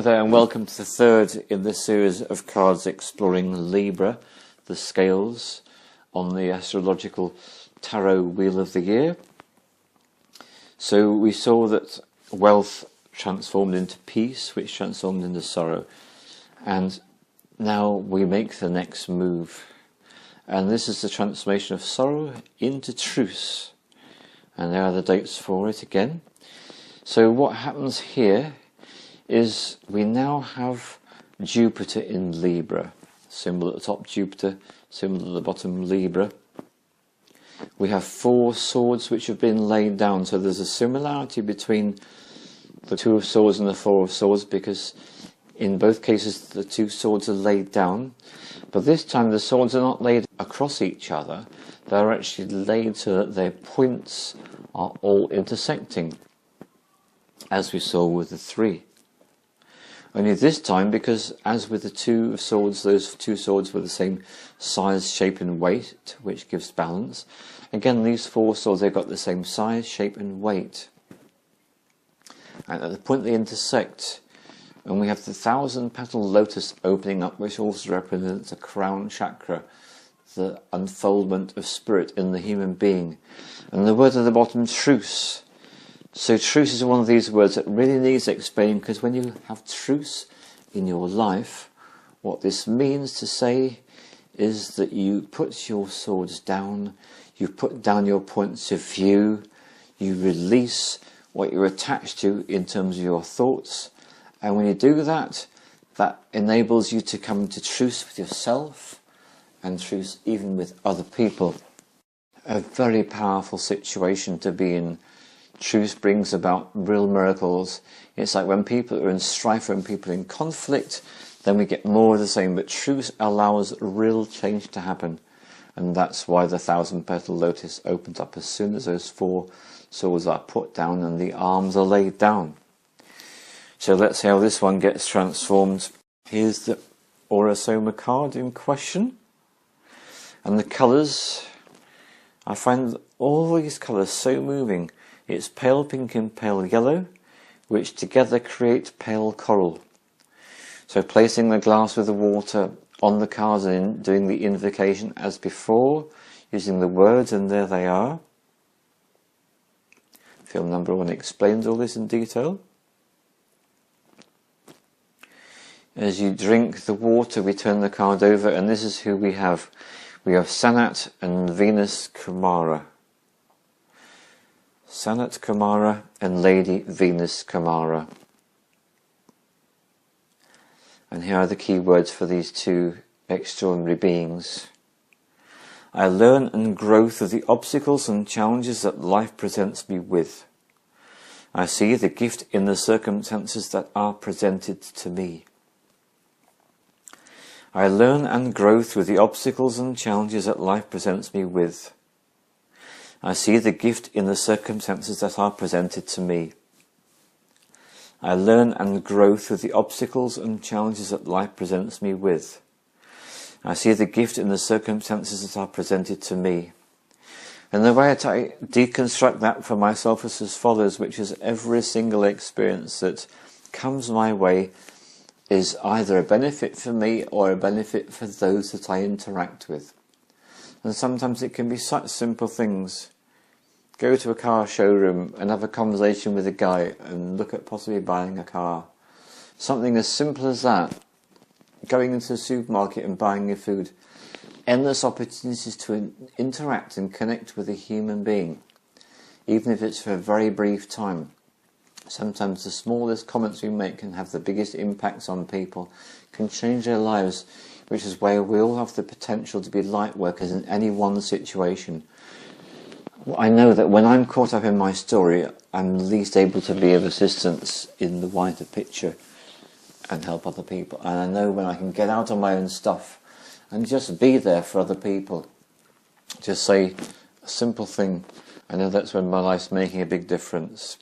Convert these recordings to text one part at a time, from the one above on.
there, and welcome to the third in this series of cards exploring Libra, the scales on the astrological tarot wheel of the year. So we saw that wealth transformed into peace, which transformed into sorrow, and now we make the next move, and this is the transformation of sorrow into truce, and there are the dates for it again. So what happens here is we now have Jupiter in Libra, symbol at the top Jupiter, symbol at the bottom Libra. We have 4 swords which have been laid down, so there's a similarity between the 2 of swords and the 4 of swords, because in both cases the 2 swords are laid down, but this time the swords are not laid across each other, they're actually laid so that their points are all intersecting, as we saw with the 3. Only this time, because as with the 2 of swords, those 2 swords were the same size, shape and weight, which gives balance. Again, these 4 swords, they've got the same size, shape and weight. And at the point they intersect, and we have the 1,000-petal lotus opening up, which also represents a crown chakra, the unfoldment of spirit in the human being. And the word at the bottom, truce. So truce is one of these words that really needs explaining, because when you have truce in your life, what this means to say is that you put your swords down, you put down your points of view, you release what you're attached to in terms of your thoughts, and when you do that, that enables you to come to truce with yourself and truce even with other people. A very powerful situation to be in. Truce brings about real miracles. It's like when people are in strife, when people are in conflict, then we get more of the same. But truce allows real change to happen. And that's why the 1,000-petal lotus opens up as soon as those 4 swords are put down and the arms are laid down. So let's see how this one gets transformed. Here's the Orasoma card in question. And the colours, I find all these colours so moving. It's pale pink and pale yellow, which together create pale coral. So placing the glass with the water on the cards and doing the invocation as before, using the words, and there they are. Film number 1 explains all this in detail. As you drink the water, we turn the card over, and this is who we have. We have Sanat and Venus Kumara. Sanat Kumara and Lady Venus Kumara. And here are the key words for these 2 extraordinary beings. I learn and grow through the obstacles and challenges that life presents me with. I see the gift in the circumstances that are presented to me. I learn and grow through the obstacles and challenges that life presents me with. I see the gift in the circumstances that are presented to me. I learn and grow through the obstacles and challenges that life presents me with. I see the gift in the circumstances that are presented to me. And the way I deconstruct that for myself is as follows, which is every single experience that comes my way is either a benefit for me or a benefit for those that I interact with. And sometimes it can be such simple things. Go to a car showroom and have a conversation with a guy and look at possibly buying a car. Something as simple as that. Going into the supermarket and buying your food. Endless opportunities to interact and connect with a human being, even if it's for a very brief time. Sometimes the smallest comments we make can have the biggest impacts on people, can change their lives, which is why we all have the potential to be light workers in any one situation. I know that when I'm caught up in my story, I'm least able to be of assistance in the wider picture and help other people. And I know when I can get out on my own stuff and just be there for other people, just say a simple thing, I know that's when my life's making a big difference.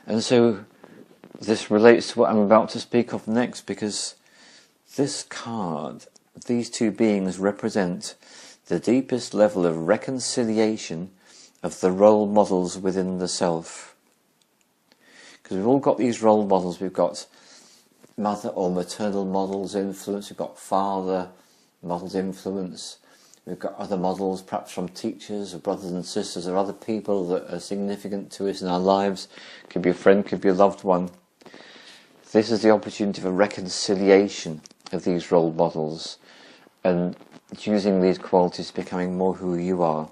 And so this relates to what I'm about to speak of next, because this card, these 2 beings represent the deepest level of reconciliation of the role models within the self. Because we've all got these role models. We've got mother or maternal models influence, we've got father models influence, we've got other models perhaps from teachers or brothers and sisters or other people that are significant to us in our lives. Could be a friend, could be a loved one. This is the opportunity for reconciliation of these role models and using these qualities, becoming more who you are.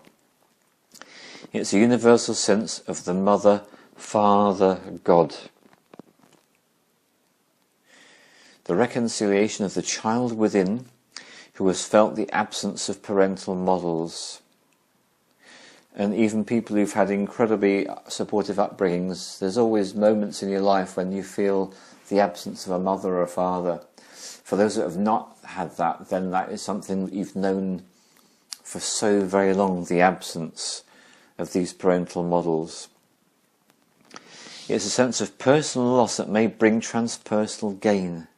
It's a universal sense of the mother, father, God. The reconciliation of the child within who has felt the absence of parental models. And even people who've had incredibly supportive upbringings, there's always moments in your life when you feel the absence of a mother or a father. For those that have not had that, then that is something that you've known for so very long, the absence of these parental models. It's a sense of personal loss that may bring transpersonal gain.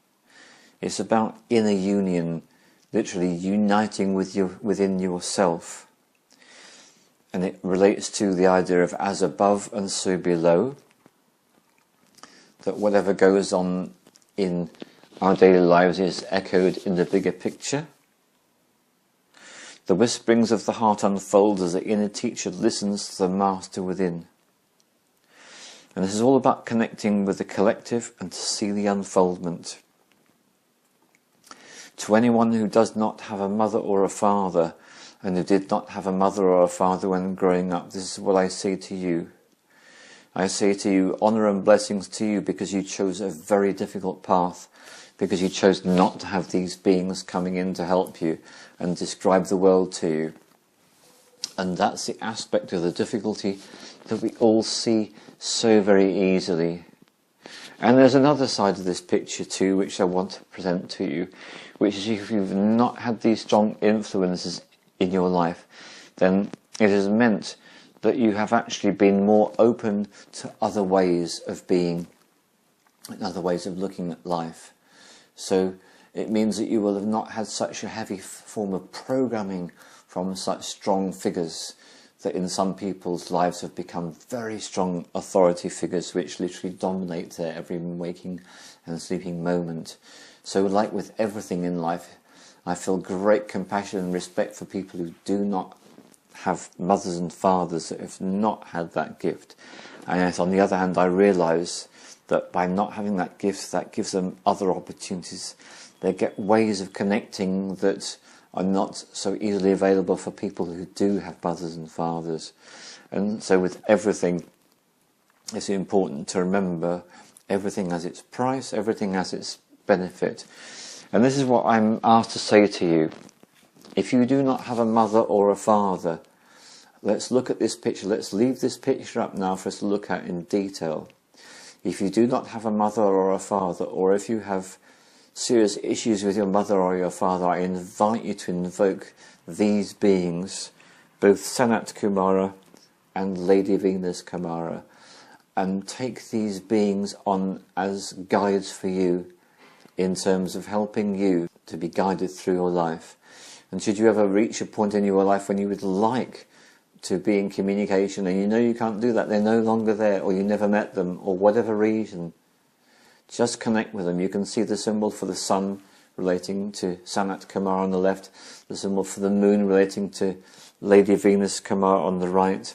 It's about inner union, literally uniting with within yourself. And it relates to the idea of as above and so below. That whatever goes on in our daily lives is echoed in the bigger picture. The whisperings of the heart unfold as the inner teacher listens to the master within. And this is all about connecting with the collective and to see the unfoldment. To anyone who does not have a mother or a father, and who did not have a mother or a father when growing up, this is what I say to you. I say to you, honour and blessings to you because you chose a very difficult path, because you chose not to have these beings coming in to help you and describe the world to you. And that's the aspect of the difficulty that we all see so very easily. And there's another side of this picture too, which I want to present to you, which is if you've not had these strong influences in your life, then it has meant that you have actually been more open to other ways of being and other ways of looking at life. So it means that you will have not had such a heavy form of programming from such strong figures that in some people's lives have become very strong authority figures which literally dominate their every waking and sleeping moment. So like with everything in life, I feel great compassion and respect for people who do not have mothers and fathers that have not had that gift. And yet on the other hand, I realise that by not having that gift, that gives them other opportunities. They get ways of connecting that are not so easily available for people who do have mothers and fathers. And so with everything, it's important to remember everything has its price, everything has its benefit. And this is what I'm asked to say to you. If you do not have a mother or a father, let's look at this picture. Let's leave this picture up now for us to look at in detail. If you do not have a mother or a father, or if you have serious issues with your mother or your father, I invite you to invoke these beings, both Sanat Kumara and Lady Venus Kumara, and take these beings on as guides for you in terms of helping you to be guided through your life. And should you ever reach a point in your life when you would like to be in communication and you know you can't do that, they're no longer there, or you never met them, or whatever reason, just connect with them. You can see the symbol for the sun relating to Sanat Kumar on the left, the symbol for the moon relating to Lady Venus Kumar on the right.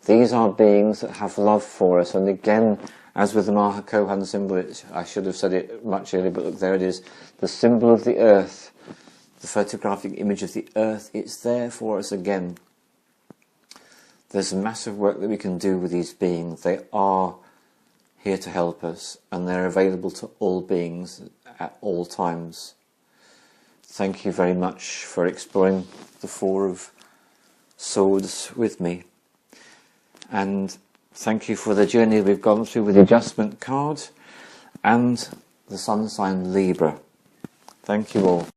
These are beings that have love for us, and again, as with the Mahakohan symbol, I should have said it much earlier, but look, there it is, the symbol of the earth, the photographic image of the earth, it's there for us again. There's massive work that we can do with these beings. They are here to help us, and they're available to all beings at all times. Thank you very much for exploring the Four of Swords with me, and thank you for the journey we've gone through with the adjustment card and the sun sign Libra. Thank you all.